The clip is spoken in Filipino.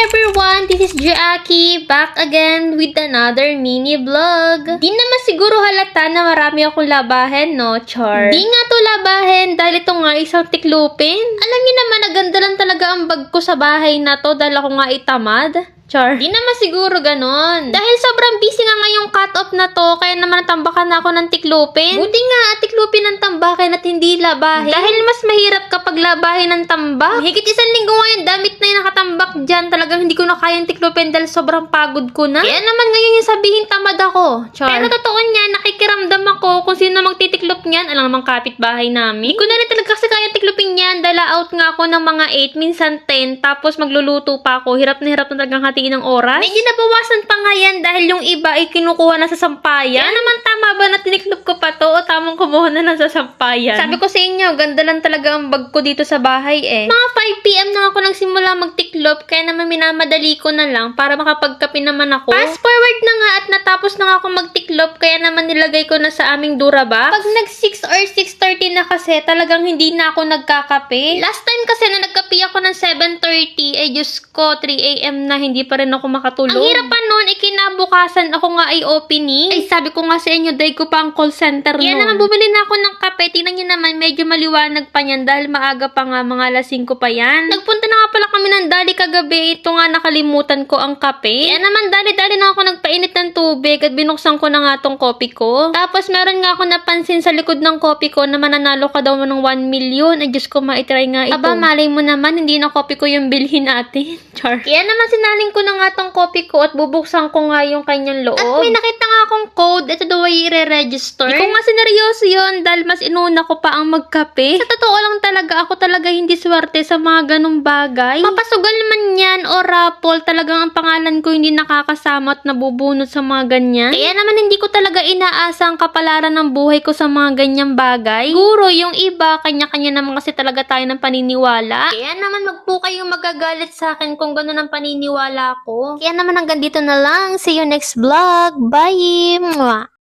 everyone! This is Jackie, back again with another mini vlog. Di naman siguro halata na marami akong labahin, no, Char? Di nga to labahin dahil ito nga isang tiklupin. Alam niyo naman, naganda lang talaga ang bag ko sa bahay na to dahil ako nga itamad. Char. Di naman siguro ganon. Dahil sobrang busy nga ngayong cut-off na to, kaya naman tambakan na ako ng tiklupin. Buti nga tiklupin ng tambakin at hindi labahin. Dahil mas mahirap kapag labahin ng tambak. Higit isang linggo ngayon, damit na yung nakatambak dyan. Talagang hindi ko na kayang tiklupin dahil sobrang pagod ko na. Kaya naman ngayon yung sabihin tamad ako. Char. Pero totoo niya, nakikiramdam ako kung sino magtitiklop niyan. Alam namang kapitbahay namin. Hindi ko na rin talaga kasi kaya tiklupin niyan dahil out nga ako ng mga 8, minsan 10. Tapos magluluto pa ako. Hirap na talagang hatiin ng oras. Medyo nabawasan pa nga yan dahil yung iba ay kinukuha na sa sampayan. Kaya naman tama ba na tiniklop ko pa to o tamang kumuha na lang sa sampayan? Sabi ko sa inyo, ganda lang talaga ang bag ko dito sa bahay eh. Mga 5 PM na ako nagsimula magtiklop kaya naman minamadali ko na lang para makapagkape naman ako. Fast forward na nga at natapos na nga ako magtiklop kaya naman nilagay ko na sa aming Durabox. Pag nag 6 or 6:30 na kasi talagang hindi na ako nagkakape. Last time kasi na nagkape ako ng 7:30 ay Diyos ko 3 AM na hindi pa rin ako makatulog. Ang hirap pa noon, kinabukasan ako nga ay opening. Ay sabi ko nga sa inyo, dahil ko pa ang call center noon. Yan naman, bumili na ako ng kape. Tingnan nyo naman, medyo maliwanag pa yan dahil maaga pa nga, mga alas 5 pa yan. Nagpunta na nga pala kami ng dali kagabi. Ito nga nakalimutan ko ang kape. Yan naman, dali-dali na ako nagpainit ng tubig at binuksan ko na nga tong kopi ko. Tapos meron nga ako napansin sa likod ng kopi ko na mananalo ka daw ng 1 million. Ay Diyos ko, maitry nga ito. Aba, malay mo naman, hindi na kopi ko yung bilhin natin. Char. Kaya naman sinaling ko na nga tong kopi ko at bubuksan ko nga yung kanyang loob. At may nakita nga akong code. Ito daw ay i-re-register. Di ko nga sineryoso yun dahil mas inuna ko pa ang magkape. Sa totoo lang talaga, ako talaga hindi swerte sa mga ganong bagay. Mapasugal man yan o raffle, talagang ang pangalan ko hindi nakakasama at nabubunot sa mga ganyan. Kaya naman hindi ko talaga inaasa ang kapalaran ng buhay ko sa mga ganyang bagay. Siguro yung iba, kanya-kanya naman kasi talaga tayo ng paniniwala. Kaya naman wag po kayong magagalit sa akin kung gano'n ang paniniwala ko. Kaya naman hanggang dito na lang. See you next vlog. Bye! Mwah!